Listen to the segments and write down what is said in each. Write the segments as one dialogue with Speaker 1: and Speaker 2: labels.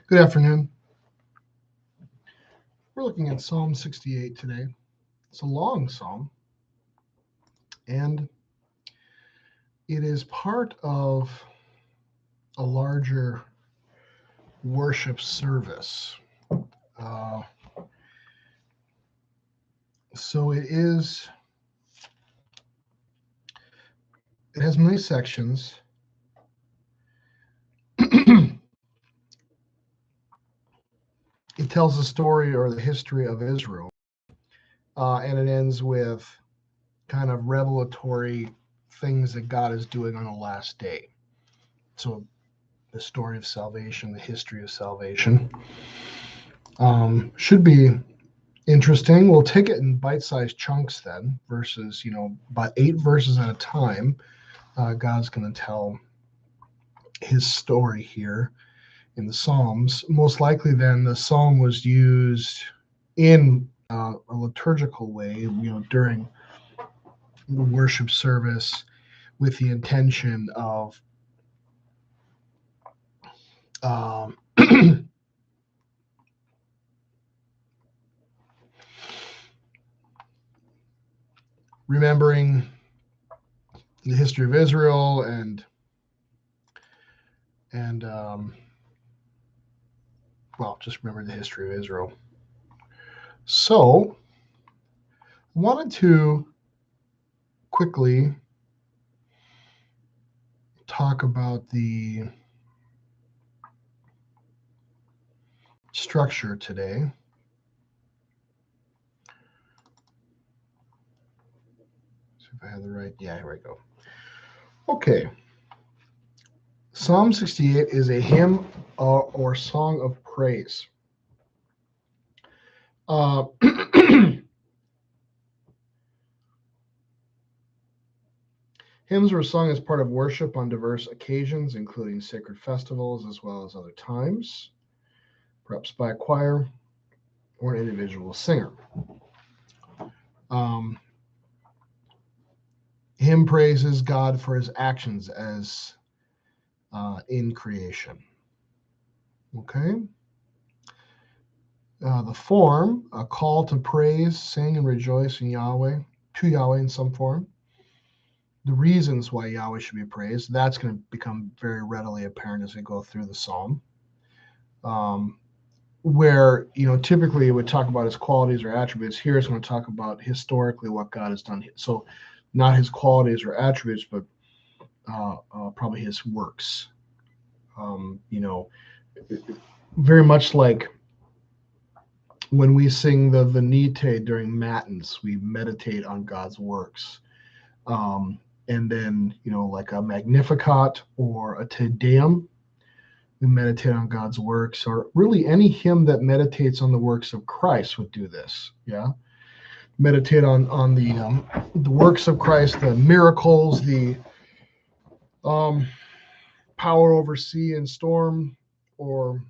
Speaker 1: Good afternoon. We're looking at Psalm 68 today. It's a long psalm, and it is part of a larger worship service. Uh, so it has many sections. It tells the story or the history of Israel, and it ends with kind of revelatory things that God is doing on the last day. So the story of salvation, the history of salvation, should be interesting. We'll take it in bite-sized chunks then, versus about 8 verses at a time. God's going to tell his story here in the Psalms. Most likely, then the psalm was used in a liturgical way, during the worship service, with the intention of um, remembering the history of Israel and well, just remember the history of Israel. So, I wanted to quickly talk about the structure today. See if I have the right. Yeah, here we go. Okay. Psalm 68 is a hymn or song of praise. Hymns were sung as part of worship on diverse occasions, including sacred festivals as well as other times, perhaps by a choir or an individual singer. Hymn praises God for his actions as in creation. Okay. The form, a call to praise, sing, and rejoice in Yahweh, to Yahweh in some form. The reasons why Yahweh should be praised, that's going to become very readily apparent as we go through the psalm. Where, typically it would talk about his qualities or attributes. Here it's going to talk about historically what God has done. So not his qualities or attributes, but probably his works. Very much like when we sing the Venite during Matins, we meditate on God's works. And then, like a Magnificat or a Te Deum, we meditate on God's works, or really any hymn that meditates on the works of Christ would do this. Yeah. Meditate on the works of Christ, the miracles, the power over sea and storm, or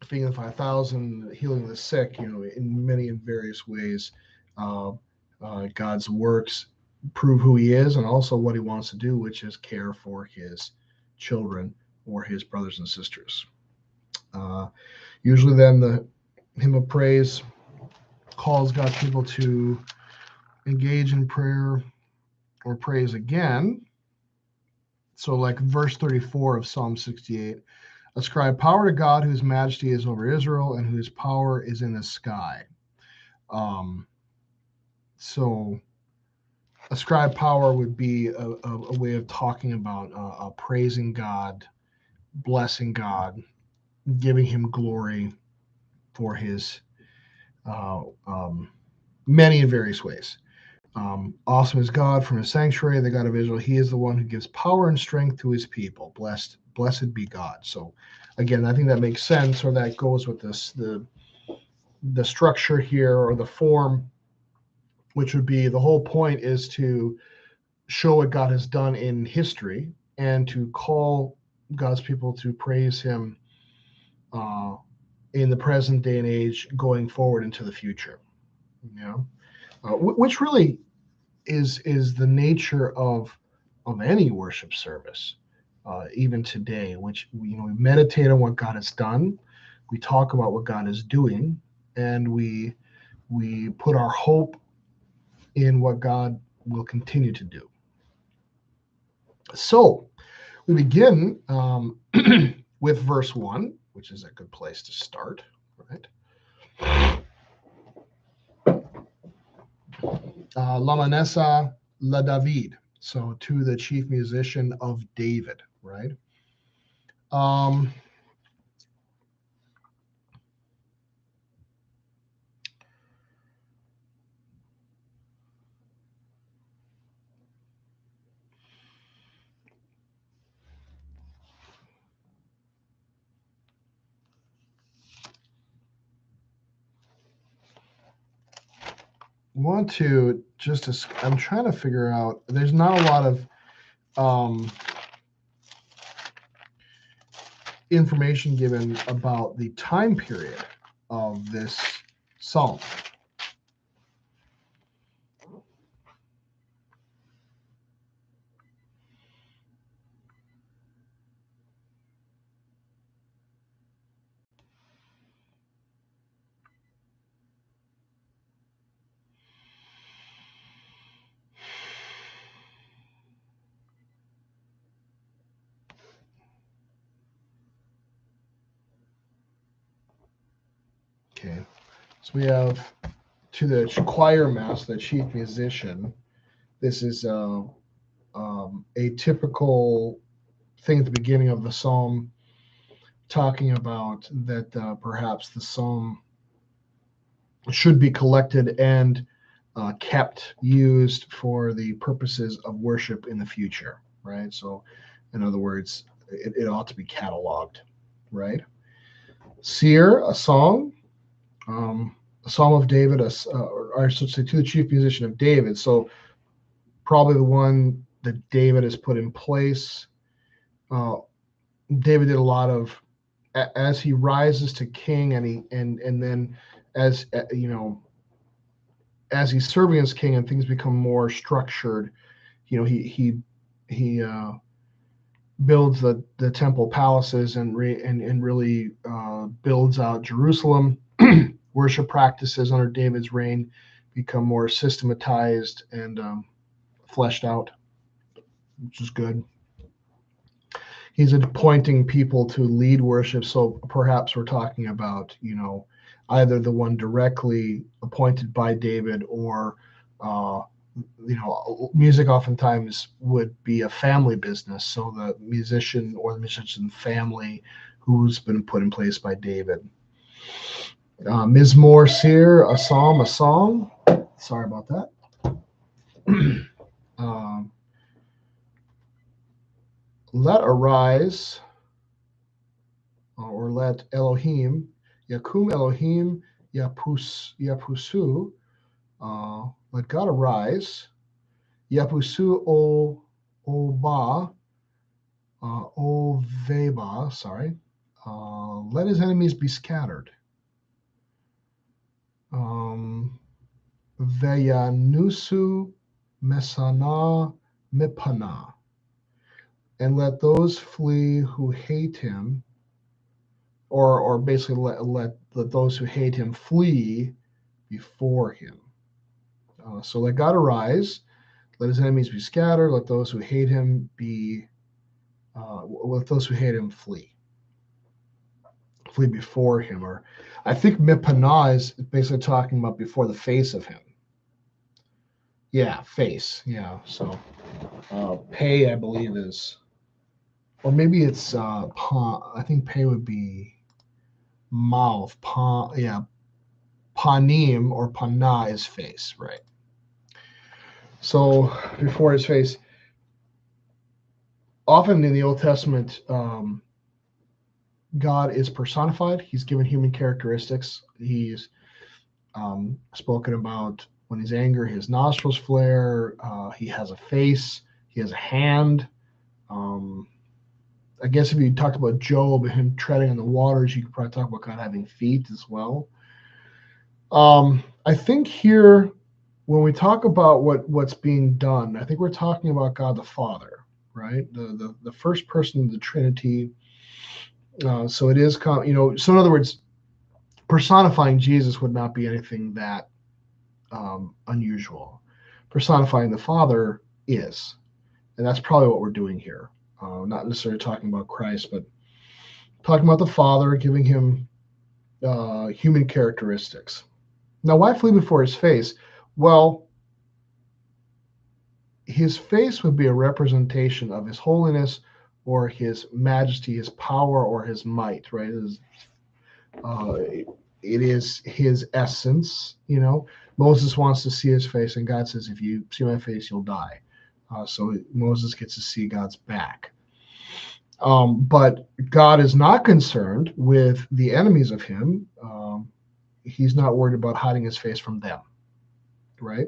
Speaker 1: feeding the 5,000, healing the sick, in many and various ways. God's works prove who he is and also what he wants to do, which is care for his children or his brothers and sisters. Usually then the hymn of praise calls God's people to engage in prayer or praise again. So like verse 34 of Psalm 68, ascribe power to God whose majesty is over Israel and whose power is in the sky. So ascribe power would be a way of talking about praising God, blessing God, giving him glory for his many and various ways. Awesome is God from his sanctuary, the God of Israel. He is the one who gives power and strength to his people. Blessed be God. So again, I think that makes sense, or that goes with this, the structure here, or the form, which would be the whole point is to show what God has done in history and to call God's people to praise him in the present day and age, going forward into the future. Which really is the nature of any worship service, even today, which we meditate on what God has done, we talk about what God is doing, and we put our hope in what God will continue to do. So we begin with verse 1, which is a good place to start, right? La Manessa La David, so to the chief musician of David, right? Want to just, I'm trying to figure out, there's not a lot of information given about the time period of this psalm. Okay, so we have to the choir master, the chief musician. This is a typical thing at the beginning of the psalm, talking about that perhaps the psalm should be collected and kept, used for the purposes of worship in the future, right? So, in other words, it ought to be cataloged, right? Seer, a song, a psalm of David, or I should say, to the chief musician of David. So, probably the one that David has put in place. David did a lot of, as he rises to king, and then as as he's serving as king and things become more structured, he builds the temple palaces and really builds out Jerusalem. Worship practices under David's reign become more systematized and fleshed out, which is good. He's appointing people to lead worship. So perhaps we're talking about, either the one directly appointed by David, or, music oftentimes would be a family business. So the musician or the musician family who's been put in place by David. Mizmor Seer, a psalm, a song. Sorry about that. Let arise, or let Elohim, Yakum Elohim Yapusu, let God arise, Yapusu o ba, o veba, sorry, let his enemies be scattered. Veyanusu mesana mipana, and let those flee who hate him, or basically let those who hate him flee before him. So let God arise, let his enemies be scattered, let those who hate him let those who hate him flee before him. Or I think mipana is basically talking about before the face of him. Yeah, face. Yeah. So pay, I believe, is, or maybe it's I think pay would be mouth. Yeah. Panim or pana is face, right? So before his face. Often in the Old Testament, God is personified. He's given human characteristics. He's spoken about when he's angry, his nostrils flare. He has a face. He has a hand. I guess if you talked about Job and him treading on the waters, you could probably talk about God having feet as well. I think here, when we talk about what's being done, I think we're talking about God the Father, right? The first person of the Trinity. So it is, so in other words, Personifying Jesus would not be anything that unusual. Personifying the Father is, and that's probably what we're doing here. Not necessarily talking about Christ, but talking about the Father, giving him human characteristics. Now, why flee before his face? Well, his face would be a representation of his holiness or his majesty, his power or his might, right? It is his essence, you know. Moses wants to see his face, and God says, if you see my face, you'll die. So Moses gets to see God's back. But God is not concerned with the enemies of him. He's not worried about hiding his face from them, right?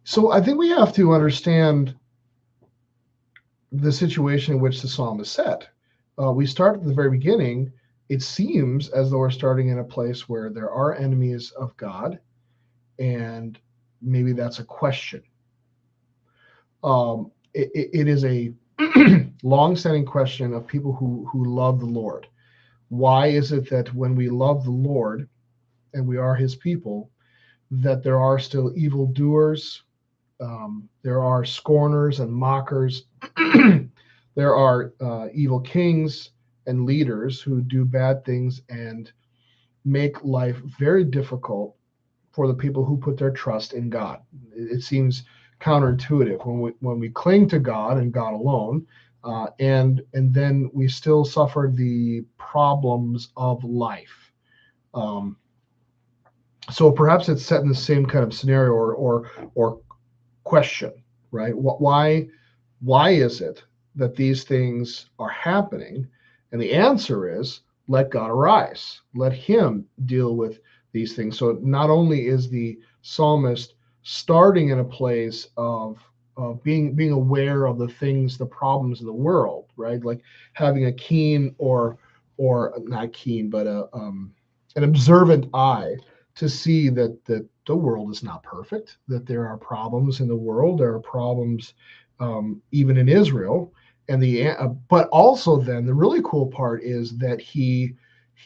Speaker 1: So I think we have to understand the situation in which the psalm is set. We start at the very beginning. It seems as though we're starting in a place where there are enemies of God, and maybe that's a question. It is a long-standing question of people who love the Lord. Why is it that when we love the Lord and we are his people, that there are still evildoers, there are scorners and mockers, there are evil kings and leaders who do bad things and make life very difficult for the people who put their trust in God. It seems counterintuitive when we cling to God and God alone, and then we still suffer the problems of life. So perhaps it's set in the same kind of scenario or question, right? Why is it that these things are happening? And the answer is, let God arise. Let him deal with these things. So not only is the psalmist starting in a place of being aware of the things, the problems of the world, right? Like having a keen or not keen, but an observant eye to see that the world is not perfect, that there are problems in the world, there are problems even in Israel, and but also then the really cool part is that he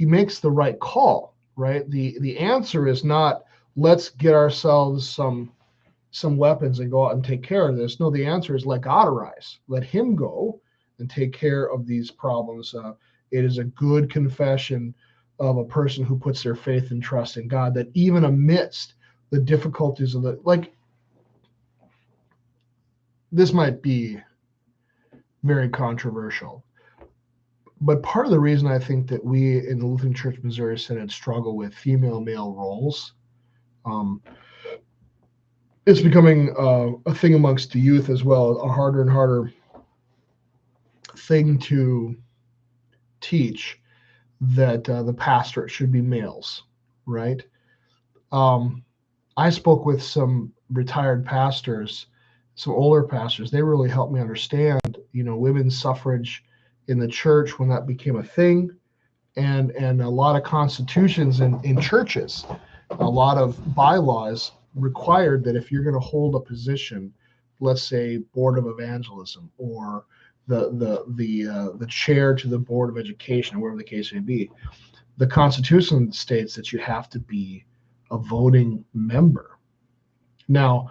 Speaker 1: makes the right call, right? The answer is not let's get ourselves some weapons and go out and take care of this. No, the answer is let God arise, let him go and take care of these problems. It is a good confession of a person who puts their faith and trust in God, that even amidst the difficulties of this might be very controversial, but part of the reason I think that we in the Lutheran Church Missouri Synod struggle with female-male roles, it's becoming a thing amongst the youth as well, a harder and harder thing to teach that the pastorate should be males, right? I spoke with some retired pastors, some older pastors. They really helped me understand, women's suffrage in the church when that became a thing, and a lot of constitutions in churches, a lot of bylaws required that if you're going to hold a position, let's say board of evangelism or the chair to the board of education, or whatever the case may be, the Constitution states that you have to be a voting member. Now,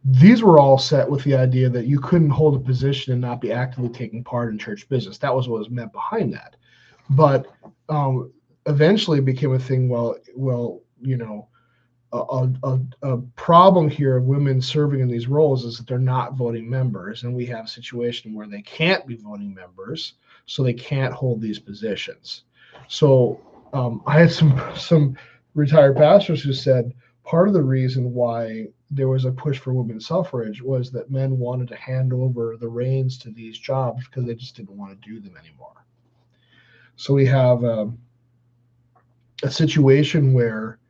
Speaker 1: these were all set with the idea that you couldn't hold a position and not be actively taking part in church business. That was what was meant behind that. But eventually it became a thing. Well, a problem here of women serving in these roles is that they're not voting members, and we have a situation where they can't be voting members, so they can't hold these positions. So I had some retired pastors who said part of the reason why there was a push for women's suffrage was that men wanted to hand over the reins to these jobs because they just didn't want to do them anymore. So we have a situation where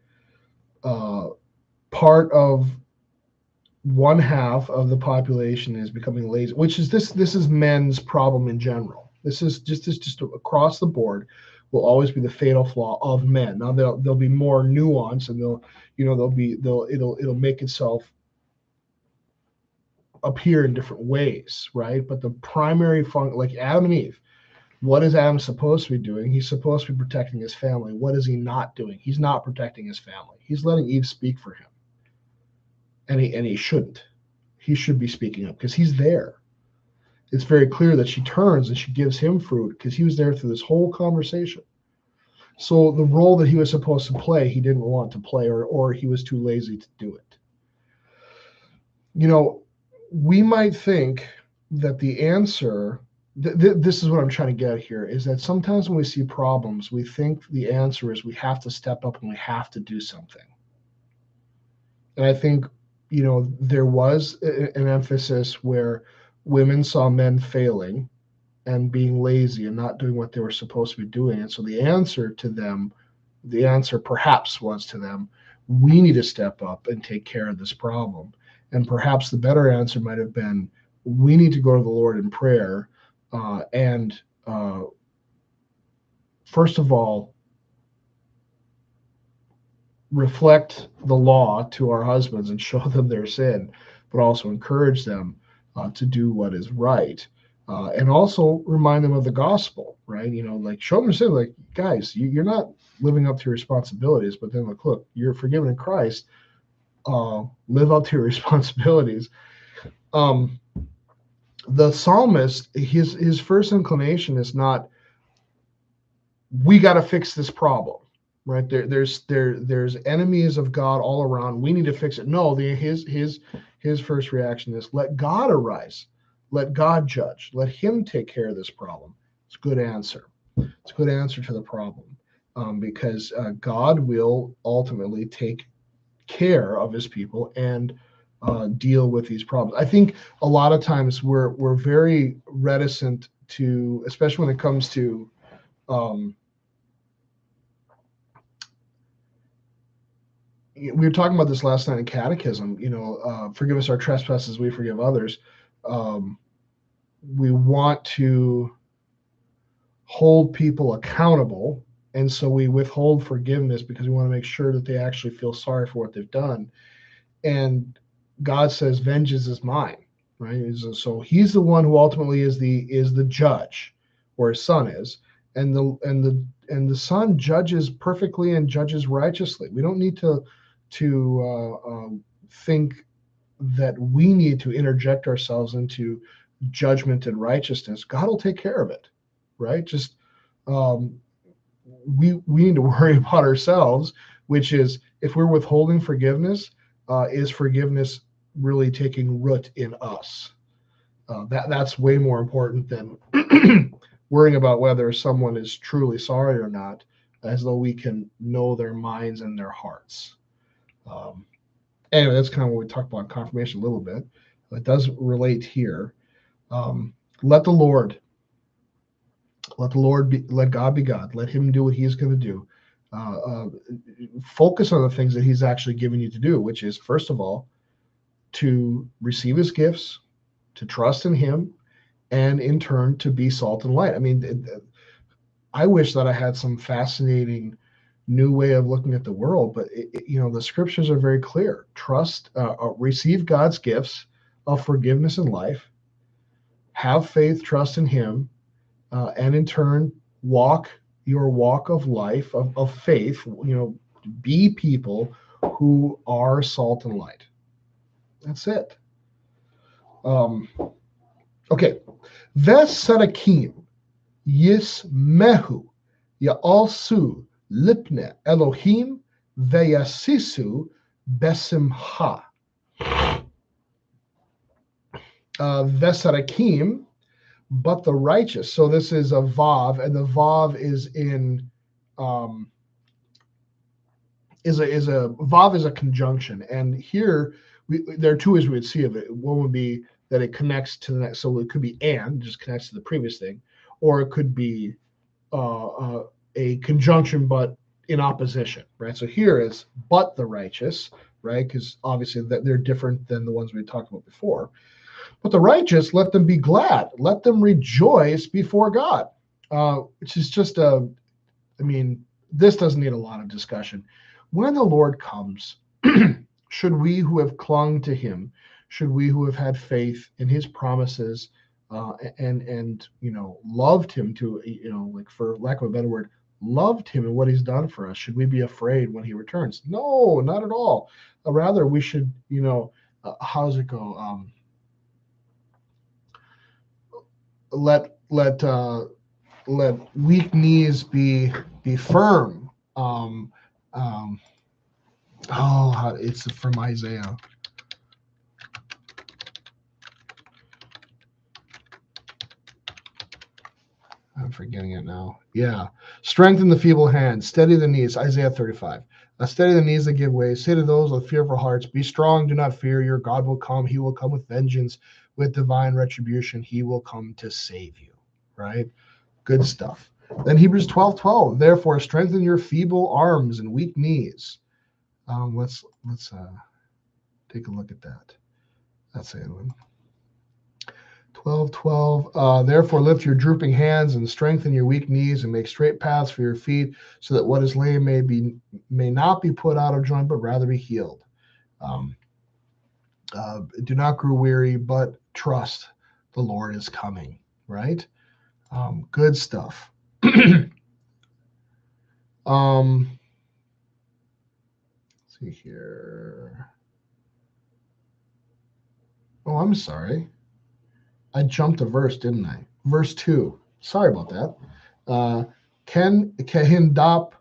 Speaker 1: part of one half of the population is becoming lazy, which is this is men's problem in general. This is just across the board will always be the fatal flaw of men. Now there'll be more nuance, and it'll make itself appear in different ways, right? But the primary function, like Adam and Eve, What is Adam supposed to be doing? He's supposed to be protecting his family. What is he not doing? He's not protecting his family. He's letting Eve speak for him. And he shouldn't. He should be speaking up because he's there. It's very clear that she turns and she gives him fruit because he was there through this whole conversation. So the role that he was supposed to play, he didn't want to play, or he was too lazy to do it. You know, we might think that the answer, this is what I'm trying to get here, is that sometimes when we see problems, we think the answer is we have to step up and we have to do something. And I think, you know, there was an emphasis where women saw men failing and being lazy and not doing what they were supposed to be doing. And so the answer to them, the answer perhaps was to them, we need to step up and take care of this problem. And perhaps the better answer might have been, we need to go to the Lord in prayer and first of all, reflect the law to our husbands and show them their sin, but also encourage them to do what is right. And also remind them of the gospel, right? You know, like show them their sin, like, guys, you're not living up to your responsibilities, but then like, look, you're forgiven in Christ. Live up to your responsibilities. The psalmist, his first inclination is not, we got to fix this problem, right? There's enemies of God all around. We need to fix it. No, his first reaction is, let God arise, let God judge, let Him take care of this problem. It's a good answer. It's a good answer to the problem because God will ultimately take care of His people and deal with these problems. I think a lot of times we're very reticent to, especially when it comes to we were talking about this last night in catechism, you know, forgive us our trespasses, we forgive others. We want to hold people accountable. And so we withhold forgiveness because we want to make sure that they actually feel sorry for what they've done. And God says, vengeance is mine, right? So he's the one who ultimately is the judge, or his son is. And the son judges perfectly and judges righteously. We don't need to think that we need to interject ourselves into judgment and righteousness. God will take care of it, right? Just we need to worry about ourselves, which is, if we're withholding forgiveness, is forgiveness really taking root in us? That's way more important than worrying about whether someone is truly sorry or not, as though we can know their minds and their hearts. Anyway, that's kind of what we talked about in confirmation a little bit. It does relate here. Let God be God. Let Him do what He's going to do. Focus on the things that He's actually given you to do, which is, first of all, to receive His gifts, to trust in Him, and in turn to be salt and light. I mean, I wish that I had some fascinating new way of looking at the world, but you know, the scriptures are very clear. Receive God's gifts of forgiveness and life, have faith, trust in Him, and in turn walk your walk of life of faith. You know, be people who are salt and light. That's it. Okay. Ves sarakim yismehu ya'alsu lipne Elohim veyasisu besimcha. Vesarakim, but the righteous. So this is a vav, and the vav is in vav is a conjunction. And here there are two ways we would see of it. One would be that it connects to the next, so it could be and just connects to the previous thing, or it could be a conjunction but in opposition, right? So here is but the righteous, right? Because obviously that they're different than the ones we talked about before. But the righteous, let them be glad, let them rejoice before God, which is just I mean, this doesn't need a lot of discussion. When the Lord comes, should we who have clung to Him, should we who have had faith in His promises and loved him to, like, for lack of a better word, loved him and what he's done for us, should we be afraid when he returns? No, not at all. Rather, we should, how does it go? Let weak knees be firm. It's from Isaiah. I'm forgetting it now. Yeah. Strengthen the feeble hands, steady the knees. Isaiah 35. Steady the knees that give way. Say to those with fearful hearts, be strong, do not fear. Your God will come. He will come with vengeance, with divine retribution. He will come to save you. Right? Good stuff. Then Hebrews 12:12. Therefore, strengthen your feeble arms and weak knees. Let's take a look at that. That's it. 12:12. Therefore, lift your drooping hands and strengthen your weak knees, and make straight paths for your feet, so that what is lame may not be put out of joint, but rather be healed. Do not grow weary, but trust the Lord is coming. Right? Good stuff. Let's see here. Oh, I'm sorry. I jumped a verse, didn't I? Verse 2. Sorry about that. Ken kehindap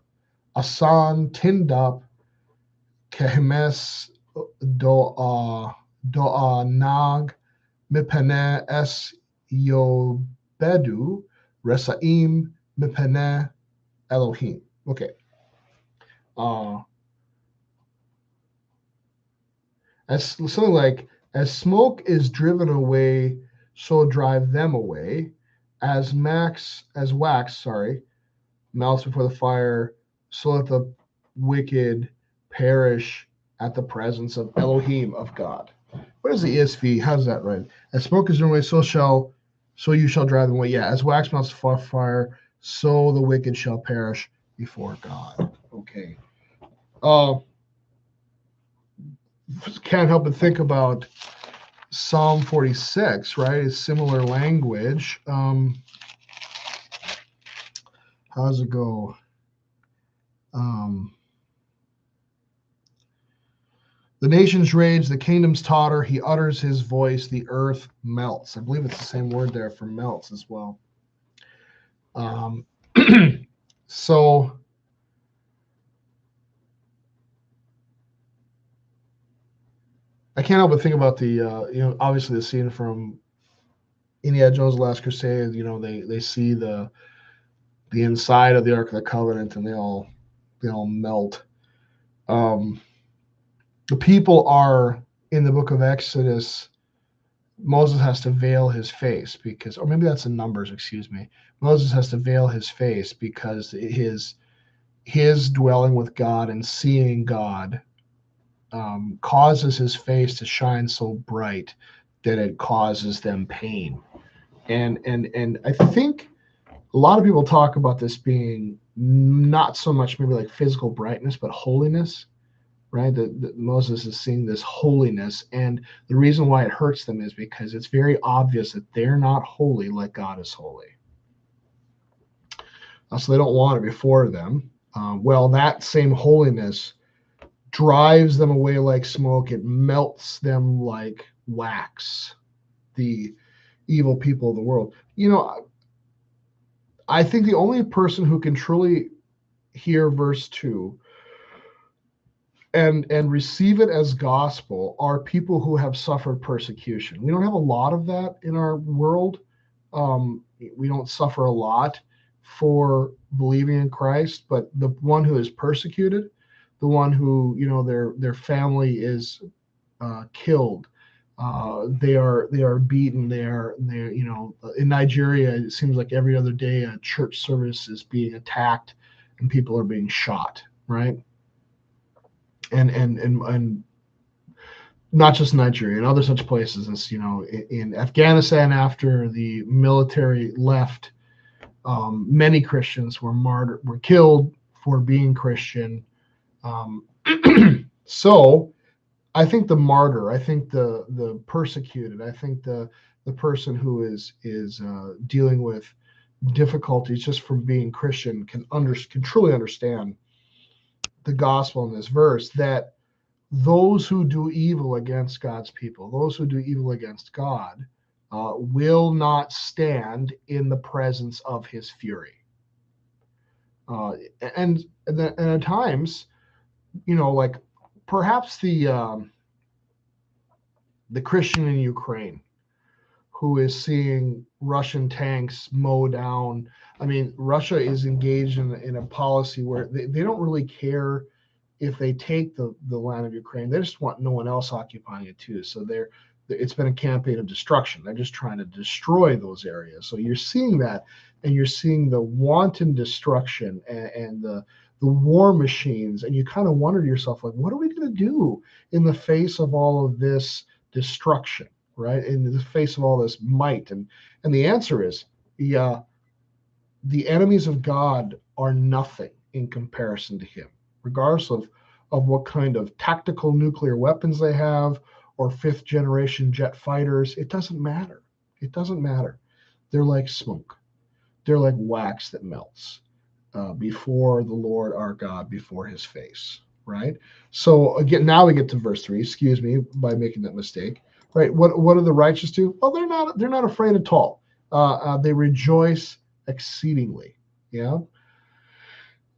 Speaker 1: asan tindap kehemes doa nag mipene es yobedu resaim mipene Elohim. Okay. As something like, as smoke is driven away, so drive them away. As wax, melts before the fire, so let the wicked perish at the presence of Elohim, of God. What is the ESV? How's that right? As smoke is driven away, so you shall drive them away. Yeah, as wax melts before fire, so the wicked shall perish before God. Okay. Can't help but think about Psalm 46, right? It's similar language. How does it go? The nations rage, the kingdoms totter, he utters his voice, the earth melts. I believe it's the same word there for melts as well. So I can't help but think about the, obviously the scene from Indiana Jones' Last Crusade. They see the inside of the Ark of the Covenant, and they all melt. The people are in the book of Exodus. Moses has to veil his face because, or maybe that's in Numbers, excuse me. Moses has to veil his face because his dwelling with God and seeing God causes his face to shine so bright that it causes them pain. And I think a lot of people talk about this being not so much maybe like physical brightness, but holiness, right? That Moses is seeing this holiness, and the reason why it hurts them is because it's very obvious that they're not holy like God is holy. So they don't want it before them. Well, that same holiness drives them away like smoke. It melts them like wax, the evil people of the world. I think the only person who can truly hear verse 2 and receive it as gospel are people who have suffered persecution. We don't have a lot of that in our world. We don't suffer a lot for believing in Christ, but the one who is persecuted, the one who their family is killed, they are beaten, they're in Nigeria, it seems like every other day a church service is being attacked and people are being shot, right? And not just Nigeria, and other such places as in Afghanistan, after the military left, many Christians were killed for being Christian. So I think the martyr, I think the persecuted, I think the the person who is dealing with difficulties just from being Christian can truly understand the gospel in this verse, that those who do evil against God's people, those who do evil against God, will not stand in the presence of his fury. And at times, like perhaps the Christian in Ukraine who is seeing Russian tanks mow down. I mean, Russia is engaged in a policy where they don't really care if they take the land of Ukraine. They just want no one else occupying it too. So it's been a campaign of destruction. They're just trying to destroy those areas. So you're seeing that, and you're seeing the wanton destruction and the war machines, and you kind of wonder to yourself, like, what are we going to do in the face of all of this destruction, right? In the face of all this might, and the answer is, yeah, the enemies of God are nothing in comparison to him, regardless of what kind of tactical nuclear weapons they have or fifth generation jet fighters. It doesn't matter. It doesn't matter. They're like smoke. They're like wax that melts before the Lord our God, before his face, right? So again, now we get to verse 3. Excuse me by making that mistake. Right? What do the righteous do? Oh, they're not afraid at all. They rejoice exceedingly. Yeah.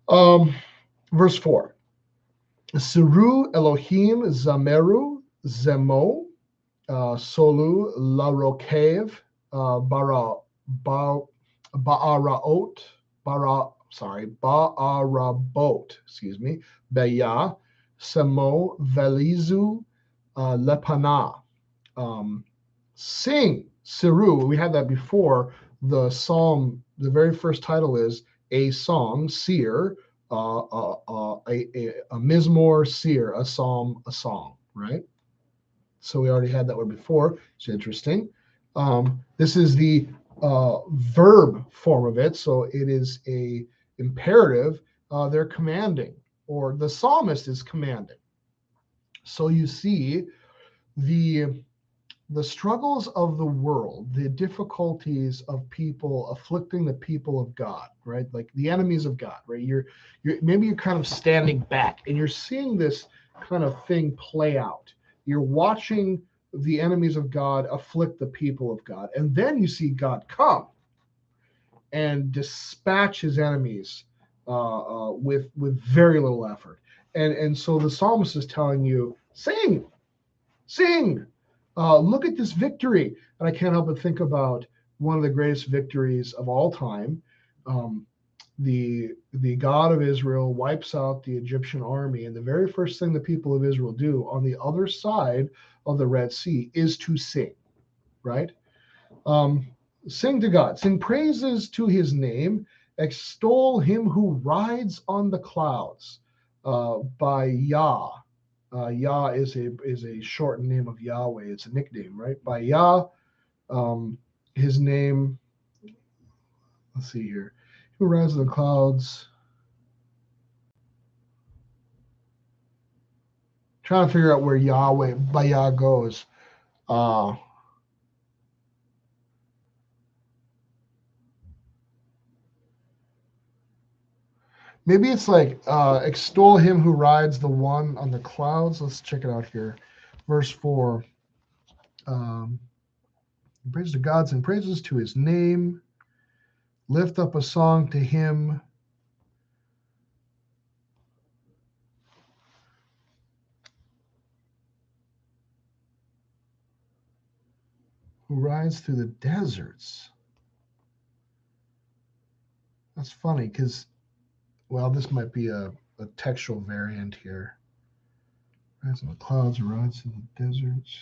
Speaker 1: Verse 4. Siru Elohim Zameru Zemo Solu Larokev Ba'araot Ba'arabot, excuse me, Beya Semo Velizu Lepana. Sing, Siru. We had that before. The psalm, the very first title is a song, seer, a mizmor, seer, a psalm, a song, right? So we already had that one before. It's interesting. This is the verb form of it, so it is a imperative. They're commanding, or the psalmist is commanding. So you see the struggles of the world, the difficulties of people afflicting the people of God, right? Like the enemies of God, right? You're kind of standing back and you're seeing this kind of thing play out. You're watching the enemies of God afflict the people of God, and then you see God come and dispatch his enemies with very little effort. And so the psalmist is telling you, sing, sing. Look at this victory. And I can't help but think about one of the greatest victories of all time. The God of Israel wipes out the Egyptian army, and the very first thing the people of Israel do on the other side of the Red Sea is to sing, right? Sing to God, sing praises to his name, extol him who rides on the clouds by Yah. Yah is a shortened name of Yahweh. It's a nickname, right? By Yah, his name. Let's see here. Who rides on the clouds? Trying to figure out where Yahweh by Yah goes. Maybe it's like extol him who rides the one on the clouds. Let's check it out here. Verse 4. Praise to God and praises to his name. Lift up a song to him. Who rides through the deserts. That's funny because, well, this might be a textual variant here. Rides on the clouds, rides through the deserts.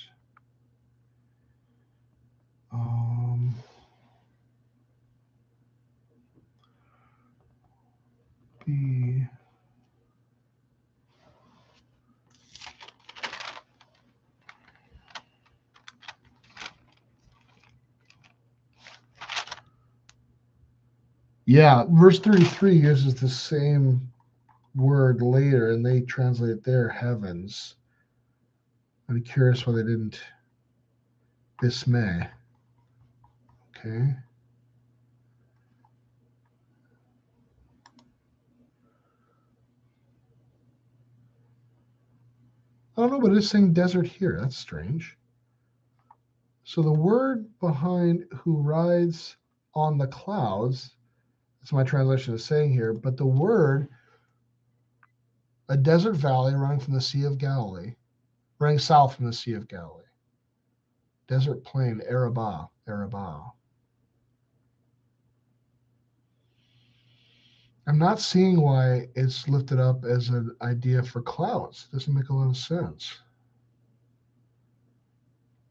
Speaker 1: B. Yeah, verse 33 uses the same word later, and they translate it there, heavens. I'm curious why they didn't dismay. Okay. I don't know, but it's saying desert here. That's strange. So the word behind who rides on the clouds, that's my translation is saying here, but the word, a desert valley running from the Sea of Galilee, running south from the Sea of Galilee. Desert plain, Arabah, Arabah. I'm not seeing why it's lifted up as an idea for clouds. It doesn't make a lot of sense.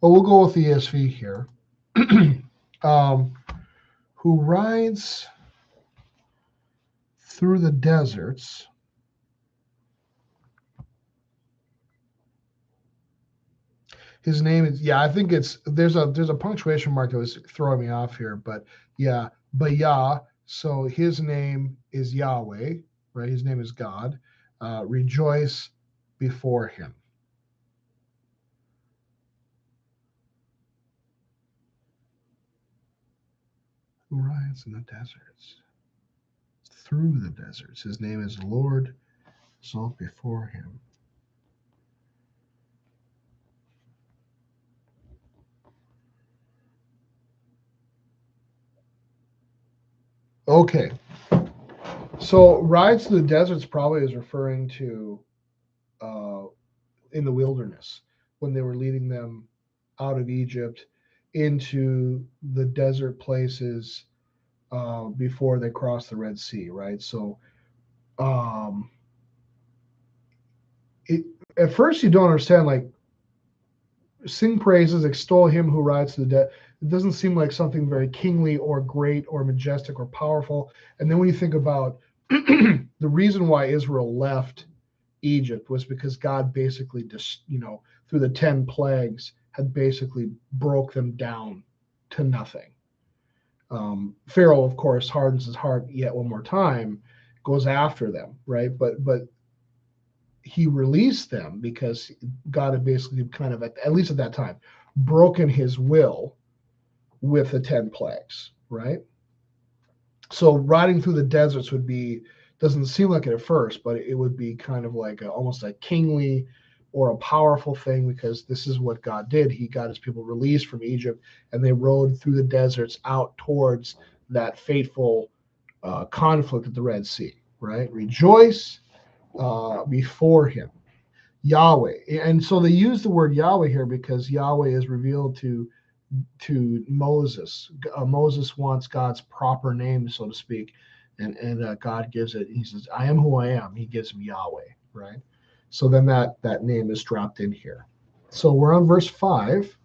Speaker 1: But we'll go with the ESV here. Who rides through the deserts. His name is, yeah, I think it's there's a punctuation mark that was throwing me off here, but yeah, but Yah. So his name is Yahweh, right? His name is God. Rejoice before him. Who rides in the deserts? Through the deserts. His name is Lord. Exalt before him. Okay. So rides to the deserts probably is referring to in the wilderness when they were leading them out of Egypt into the desert places before they crossed the Red Sea, right? So um, it, at first you don't understand, like, sing praises, extol him who rides to the dead. It doesn't seem like something very kingly or great or majestic or powerful. And then when you think about the reason why Israel left Egypt was because God basically just, through the 10 plagues had basically broke them down to nothing. Pharaoh, of course, hardens his heart yet one more time, goes after them, right? But he released them because God had basically kind of, at least at that time, broken his will with the 10 plagues, right? So riding through the deserts would be, doesn't seem like it at first, but it would be kind of like almost a kingly or a powerful thing, because this is what God did. He got his people released from Egypt, and they rode through the deserts out towards that fateful conflict at the Red Sea, right? Rejoice before him, Yahweh. And so they use the word Yahweh here because Yahweh is revealed to Moses. Moses wants God's proper name, so to speak, and God gives it. He says, "I am who I am." He gives him Yahweh, right? So then that name is dropped in here. So we're on verse 5.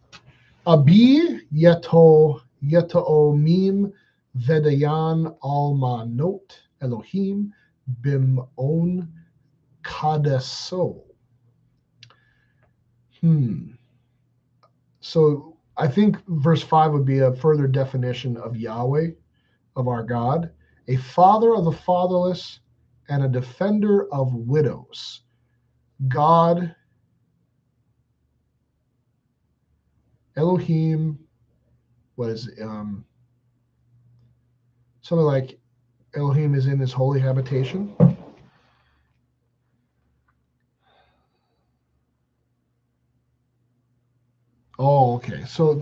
Speaker 1: Abi yeto mim vedayan almanot Elohim bimon kadeso. So I think verse 5 would be a further definition of Yahweh, of our God, a father of the fatherless and a defender of widows. God, Elohim, what is something like Elohim is in his holy habitation. Oh, okay. So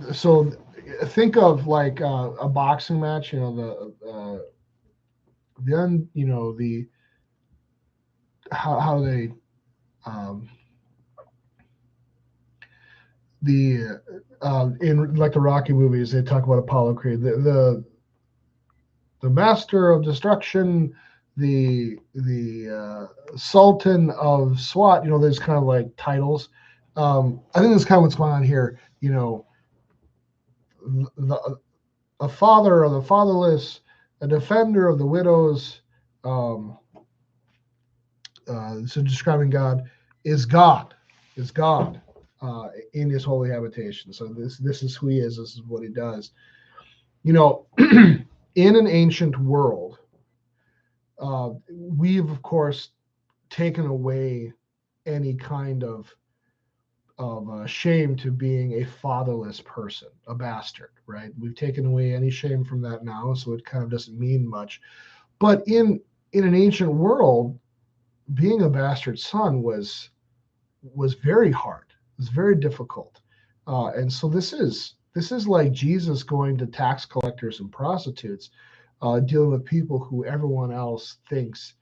Speaker 1: think of like a boxing match. The how they in like the Rocky movies, they talk about Apollo Creed, the master of destruction, the Sultan of SWAT. There's kind of like titles. I think that's kind of what's going on here. A father of the fatherless, a defender of the widows. So describing God is God, in his holy habitation. So this is who he is. This is what he does. In an ancient world, we've of course taken away any kind of shame to being a fatherless person, a bastard, right? We've taken away any shame from that now, so it kind of doesn't mean much. But in an ancient world, being a bastard son was very hard. It was very difficult, and so this is like Jesus going to tax collectors and prostitutes, dealing with people who everyone else thinks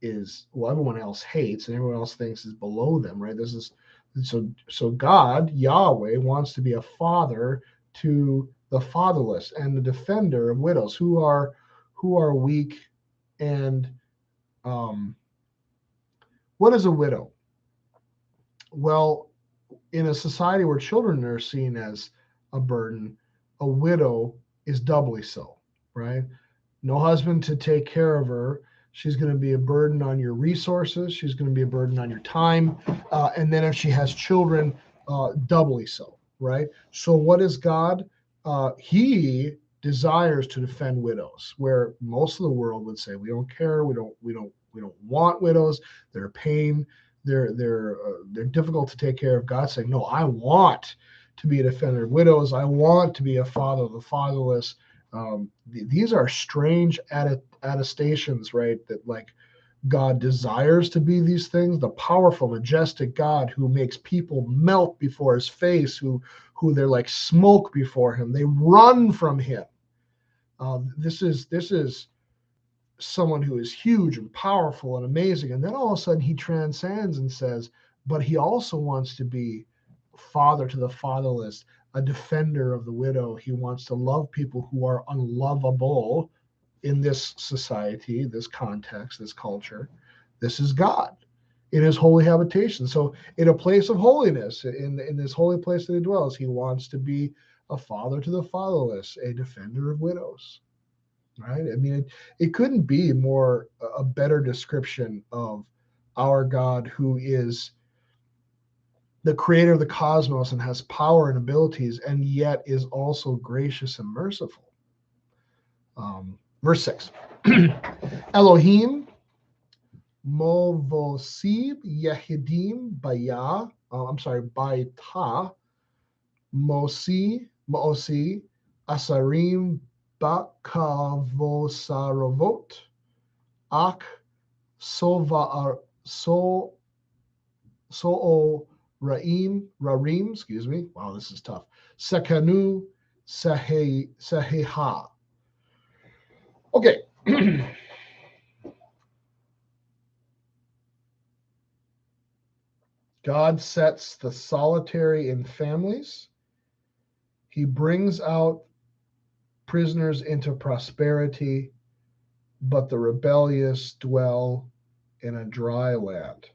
Speaker 1: everyone else hates and everyone else thinks is below them, right? This is so God, Yahweh, wants to be a father to the fatherless and the defender of widows who are weak. And um, what is a widow? Well, in a society where children are seen as a burden, a widow is doubly so, right? No husband to take care of her. She's going to be a burden on your resources. She's going to be a burden on your time. And then if she has children, doubly so, right? So what is God? He desires to defend widows, where most of the world would say we don't care, we don't want widows. They're a pain. They're difficult to take care of. God saying, no, I want to be a defender of widows. I want to be a father of the fatherless. These are strange attestations, right? That like God desires to be these things, the powerful, majestic God who makes people melt before his face, who they're like smoke before him. They run from him. This is someone who is huge and powerful and amazing. And then all of a sudden he transcends and says, but he also wants to be father to the fatherless, a defender of the widow. He wants to love people who are unlovable in this society, this context, this culture. This is God in his holy habitation. So in a place of holiness, in this holy place that he dwells, he wants to be a father to the fatherless, a defender of widows. Right? I mean, it couldn't be more a better description of our God, who is the creator of the cosmos and has power and abilities, and yet is also gracious and merciful. Verse 6 Elohim Movosib Yehidim Baya, I'm sorry, Baita Moosi Asarim Bakavosaravot Ak Sova So Rarim, excuse me. Wow, this is tough. Sekanu Seheha. Okay. God sets the solitary in families. He brings out prisoners into prosperity, but the rebellious dwell in a dry land.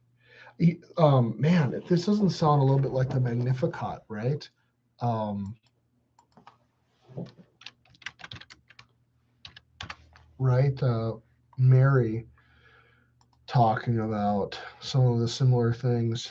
Speaker 1: Man, if this doesn't sound a little bit like the Magnificat, right? Right? Mary talking about some of the similar things.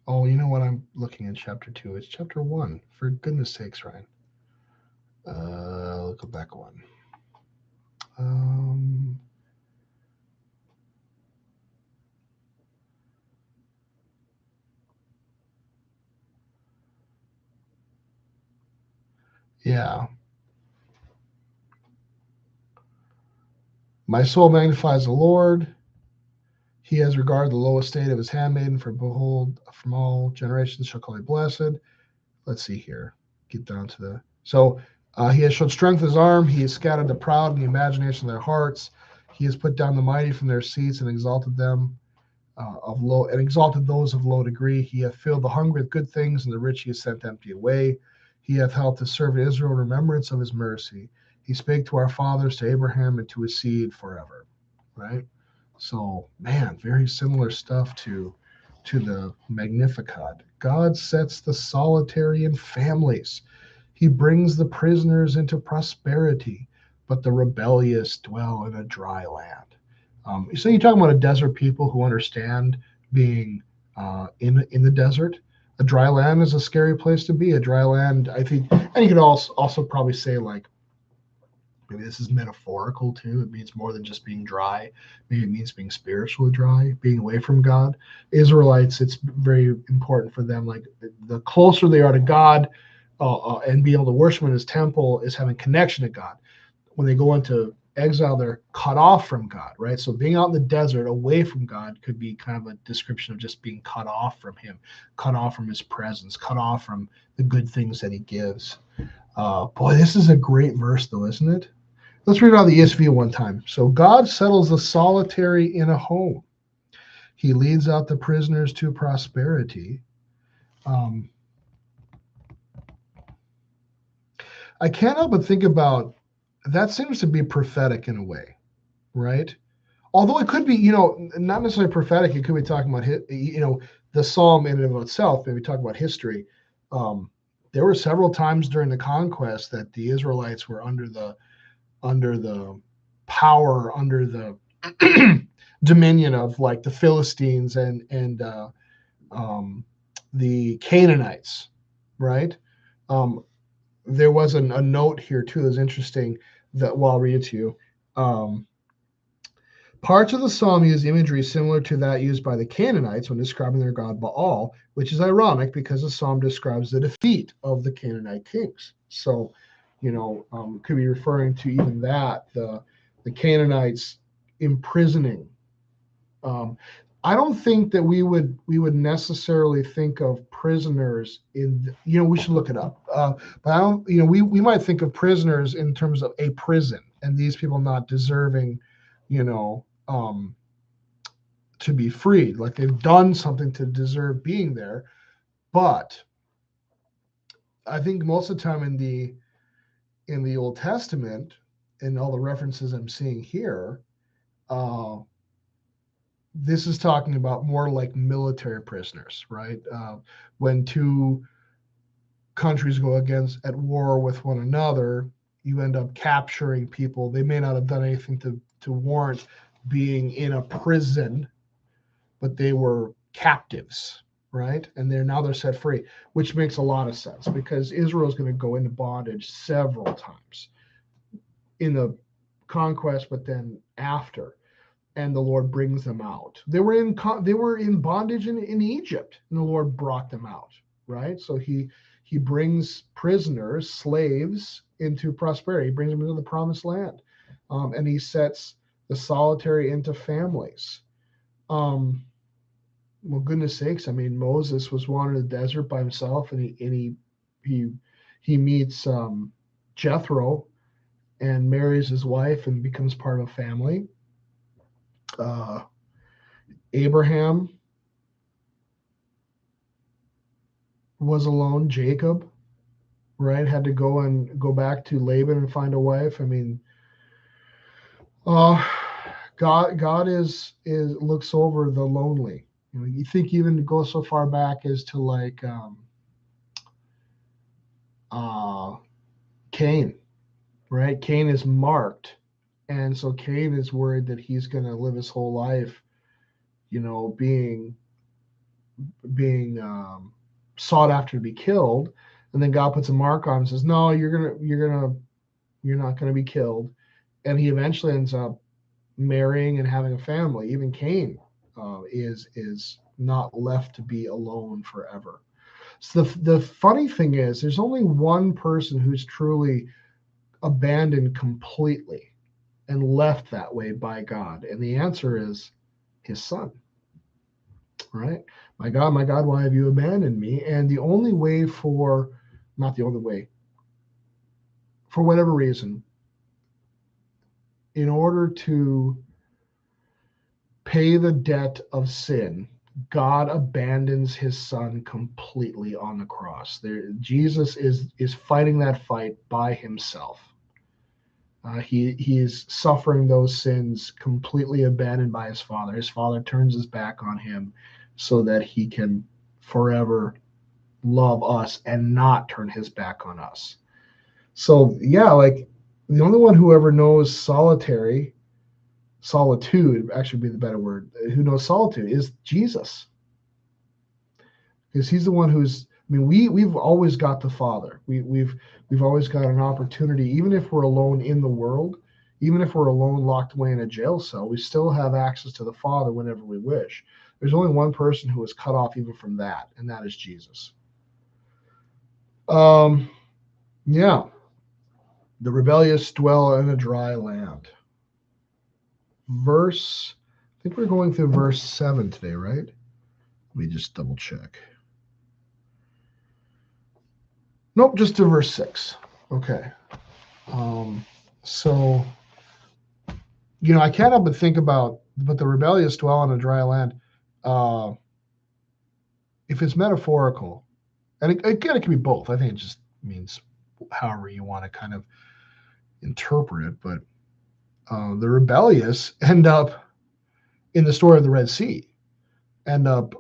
Speaker 1: Oh, you know what? I'm looking at chapter 2. It's chapter 1. For goodness sakes, Ryan. Look back one. Yeah. My soul magnifies the Lord. He has regarded the low estate of his handmaiden, for behold, from all generations shall call you blessed. Let's see here. Get down to the. So he has shown strength in his arm. He has scattered the proud in the imagination of their hearts. He has put down the mighty from their seats and exalted them of low, and exalted those of low degree. He hath filled the hungry with good things, and the rich he has sent empty away. He hath helped his servant Israel in remembrance of his mercy. He spake to our fathers, to Abraham, and to his seed forever. Right? So, man, very similar stuff to the Magnificat. God sets the solitary in families. He brings the prisoners into prosperity, but the rebellious dwell in a dry land. So you're talking about a desert people who understand being in the desert. A dry land is a scary place to be. A dry land, I think, and you could also probably say like maybe this is metaphorical too. It means more than just being dry. Maybe it means being spiritually dry, being away from God. Israelites, it's very important for them. Like the closer they are to God, and being able to worship in His temple is having connection to God. When they go into exile, they're cut off from God, right? So being out in the desert, away from God, could be kind of a description of just being cut off from Him, cut off from His presence, cut off from the good things that He gives. Boy, this is a great verse, though, isn't it? Let's read it out of the ESV one time. So God settles the solitary in a home. He leads out the prisoners to prosperity. I can't help but think about that. Seems to be prophetic in a way, right? Although it could be, not necessarily prophetic. It could be talking about, the psalm in and of itself. Maybe talk about history. There were several times during the conquest that the Israelites were under the power, under the dominion of like the Philistines and the Canaanites, right? There was a note here too that's interesting that, well, I'll read it to you. Parts of the psalm use imagery similar to that used by the Canaanites when describing their god Baal, which is ironic because the psalm describes the defeat of the Canaanite kings. So, could be referring to even that, the Canaanites imprisoning. I don't think that we would necessarily think of prisoners in, we should look it up. But I don't, we might think of prisoners in terms of a prison and these people not deserving, to be freed, like they've done something to deserve being there. But I think most of the time in the Old Testament, and all the references I'm seeing here, this is talking about more like military prisoners, right? When two countries go at war with one another, you end up capturing people. They may not have done anything to warrant being in a prison, but they were captives, right? And they're set free, which makes a lot of sense because Israel is going to go into bondage several times in the conquest, but then after, and the Lord brings them out. They were in bondage in Egypt, and the Lord brought them out, right? So he brings prisoners, slaves, into prosperity. He brings them into the promised land, and he sets the solitary into families. Well, goodness sakes, I mean, Moses was wandered in the desert by himself, and he meets Jethro and marries his wife and becomes part of a family. Abraham was alone. Jacob, right, had to go back to Laban and find a wife. I mean, God is looks over the lonely. You think even to go so far back as to like Cain, right? Cain is marked, and so Cain is worried that he's going to live his whole life, being sought after to be killed, and then God puts a mark on him and says, "No, you're not gonna be killed," and he eventually ends up marrying and having a family. Even Cain is not left to be alone forever. So the funny thing is, there's only one person who's truly abandoned completely and left that way by God, and the answer is his son. Right? My God, why have you abandoned me? And the only way not the only way, for whatever reason, in order to pay the debt of sin, God abandons his son completely on the cross. Jesus is fighting that fight by himself. He is suffering those sins, completely abandoned by his father. His father turns his back on him so that he can forever love us and not turn his back on us. So yeah, like the only one who ever knows solitude, actually be the better word, who knows solitude is Jesus. because he's the one who's. I mean, we've always got the Father. We've always got an opportunity, even if we're alone in the world, even if we're alone locked away in a jail cell, we still have access to the Father whenever we wish. There's only one person who is cut off even from that, and that is Jesus. Yeah. The rebellious dwell in a dry land. I think we're going through verse 7 today, right? Let me just double check. Nope, just to verse 6. Okay. So, I can't help but think about, but the rebellious dwell in a dry land. If it's metaphorical, and it can be both. I think it just means however you want to kind of interpret it. But the rebellious end up in the story of the Red Sea, end up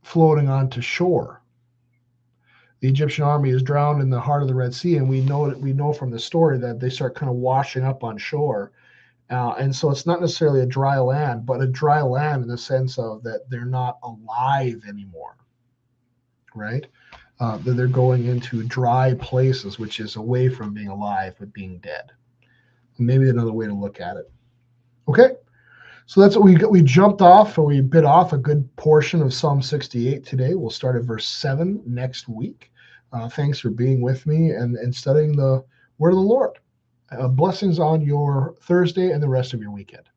Speaker 1: floating onto shore. The Egyptian army is drowned in the heart of the Red Sea, and we know from the story that they start kind of washing up on shore. And so it's not necessarily a dry land, but a dry land in the sense of that they're not alive anymore, right? That they're going into dry places, which is away from being alive, but being dead. Maybe another way to look at it. Okay. So that's what we jumped off, or we bit off a good portion of Psalm 68 today. We'll start at verse 7 next week. Thanks for being with me and studying the word of the Lord. Blessings on your Thursday and the rest of your weekend.